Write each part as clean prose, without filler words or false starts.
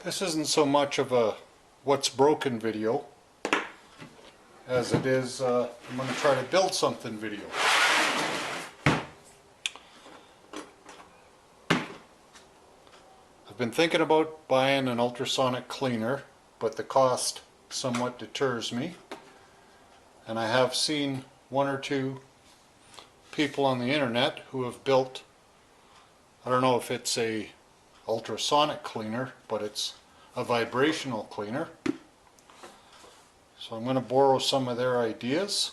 This isn't so much of a what's broken video as it is I'm going to try to build something video. I've been thinking about buying an ultrasonic cleaner, but the cost somewhat deters me. And I have seen one or two people on the internet who have built, I don't know if it's a ultrasonic cleaner, but it's a vibrational cleaner. So I'm going to borrow some of their ideas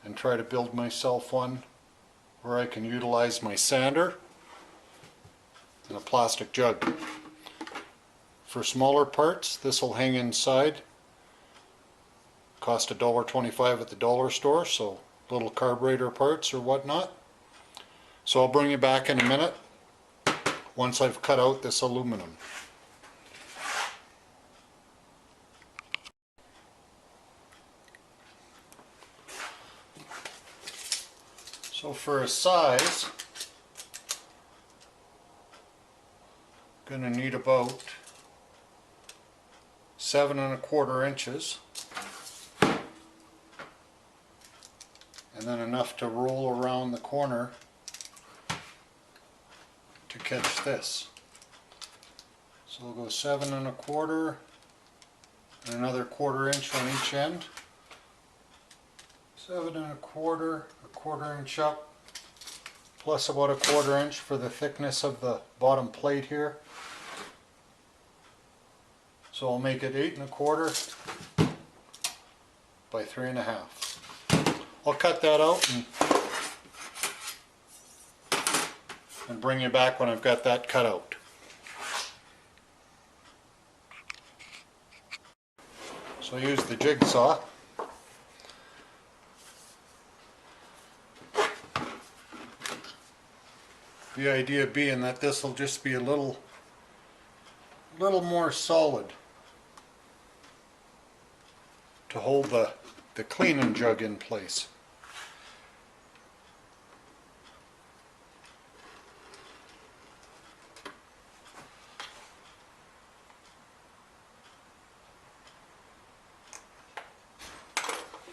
and try to build myself one where I can utilize my sander and a plastic jug. For smaller parts, this will hang inside. Cost $1.25 at the dollar store, so little carburetor parts or whatnot. So I'll bring you back in a minute once I've cut out this aluminum. So for a size, I'm going to need about 7 1/4 inches, and then enough to roll around the corner to catch this. So we'll go 7 1/4 and another 1/4 inch on each end. 7 1/4, a 1/4 inch up, plus about a 1/4 inch for the thickness of the bottom plate here. So I'll make it 8 1/4 by 3 1/2. I'll cut that out and bring you back when I've got that cut out. So I use the jigsaw. The idea being that this will just be a little more solid to hold the cleaning jug in place.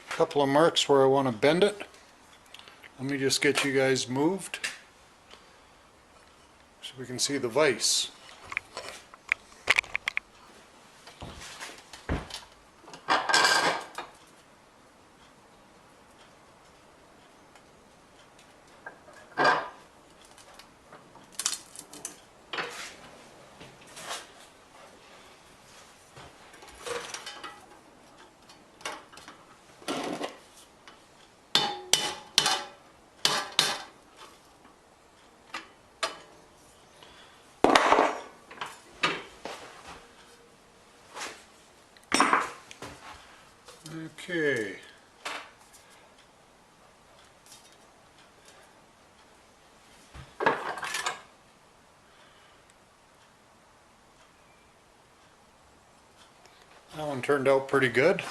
A couple of marks where I want to bend it. Let me just get you guys moved so we can see the vise. Okay. That one turned out pretty good.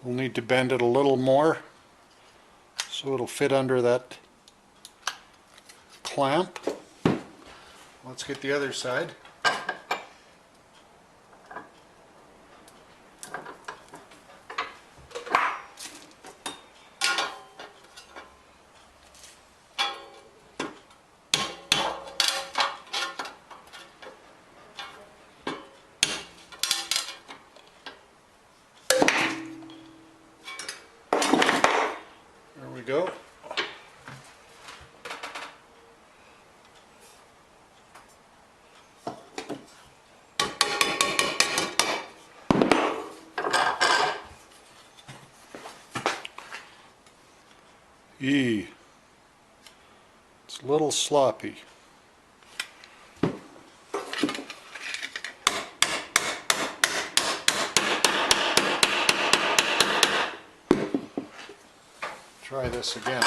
We'll need to bend it a little more so it'll fit under that clamp. Let's get the other side. There we go. It's a little sloppy. Try this again.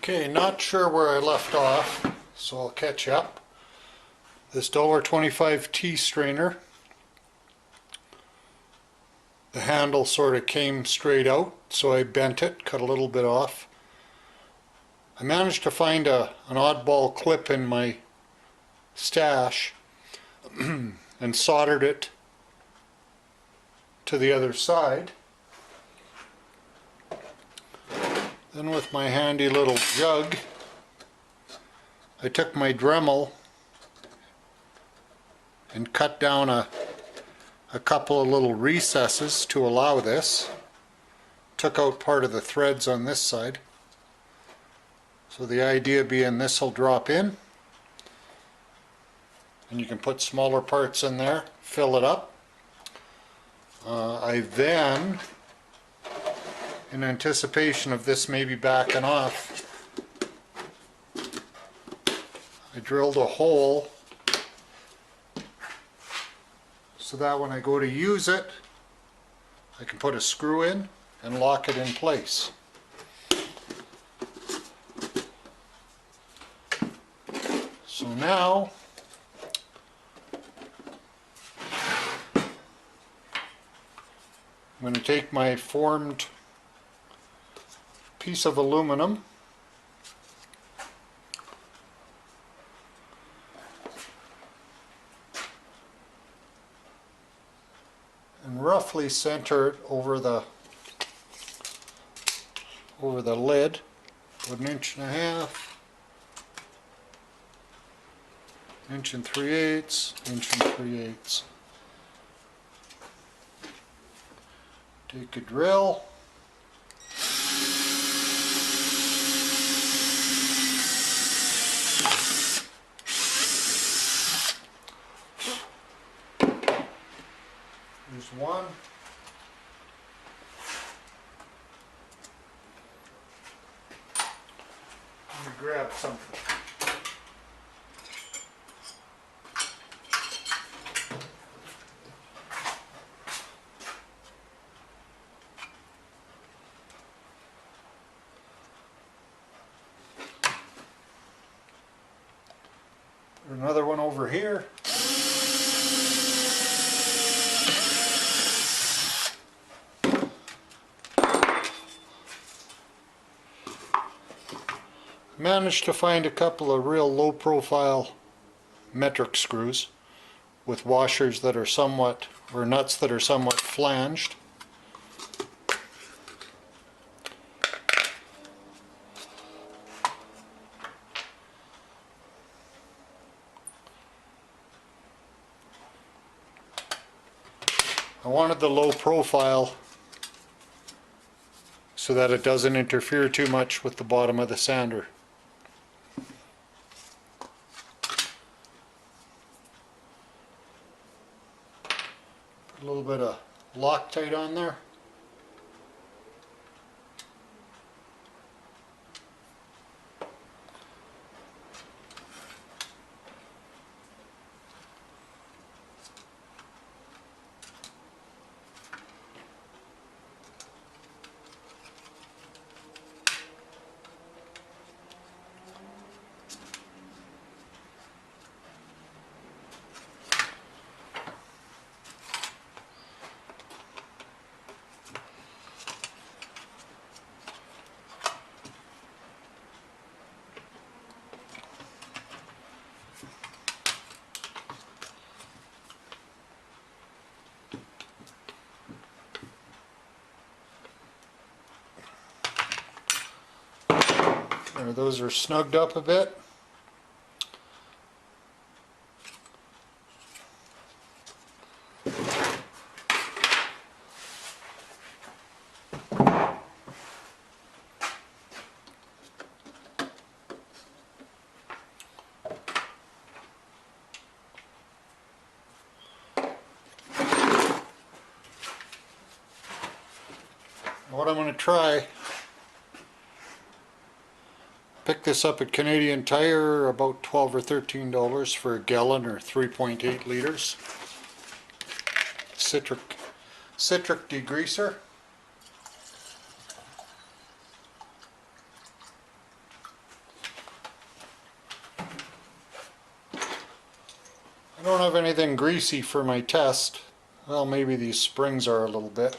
Okay, not sure where I left off, so I'll catch up. This $1.25 tea strainer, the handle sort of came straight out, so I bent it, cut a little bit off. I managed to find an oddball clip in my stash and soldered it to the other side. Then with my handy little jug, I took my Dremel and cut down a couple of little recesses to allow this. Took out part of the threads on this side. So the idea being this will drop in, and you can put smaller parts in there, fill it up. I then, in anticipation of this maybe backing off, I drilled a hole so that when I go to use it, I can put a screw in and lock it in place. So now I'm going to take my formed piece of aluminum and roughly center it over the lid, about 1.5 inches, 1 3/8, 1 3/8. Take a drill. There's one. Let me grab something. Put another one over here. Managed to find a couple of real low profile metric screws with washers that are somewhat, or nuts that are somewhat flanged. I wanted the low profile so that it doesn't interfere too much with the bottom of the sander. Put a little bit of Loctite on there. There, those are snugged up a bit. What I'm going to try, pick this up at Canadian Tire, about $12 or $13 for a gallon or 3.8 liters. Citric degreaser. have anything greasy for my test. Well, maybe these springs are a little bit.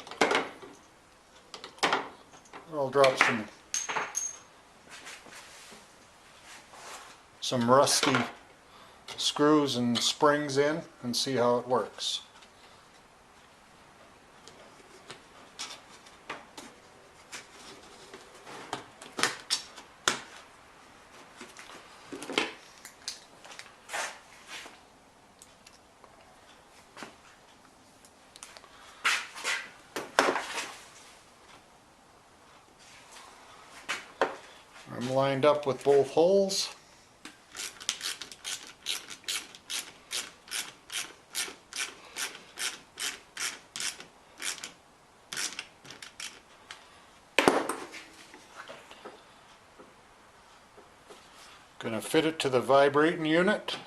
I'll drop some rusty screws and springs in and see how it works. I'm lined up with both holes. Going to fit it to the vibrating unit.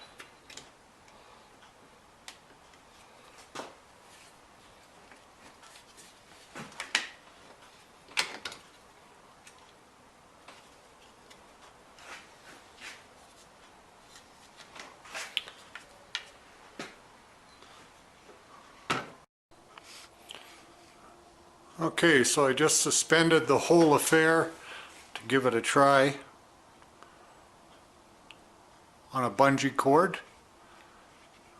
Okay, so I just suspended the whole affair to give it a try on a bungee cord.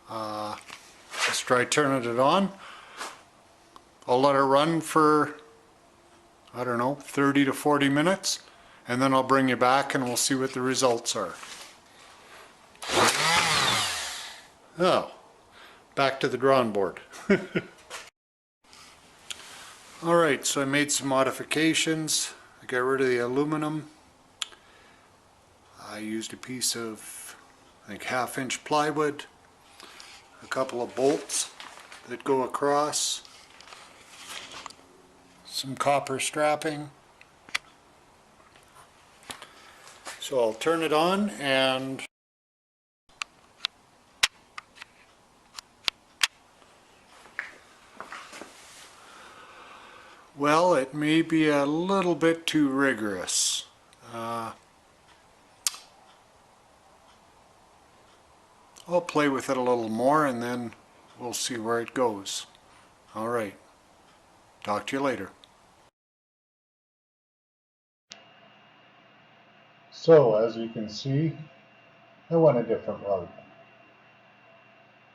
Let's try turning it on. I'll let it run for, I don't know, 30 to 40 minutes, and then I'll bring you back and we'll see what the results are. Oh, back to the drawing board. Alright, so I made some modifications. I got rid of the aluminum. I used a piece of, I think, 1/2-inch plywood, a couple of bolts that go across, some copper strapping. So I'll turn it on and well, it may be a little bit too rigorous. I'll play with it a little more and then we'll see where it goes. Alright, talk to you later. So, as you can see, I went a different route.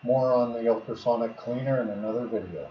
More on the ultrasonic cleaner in another video.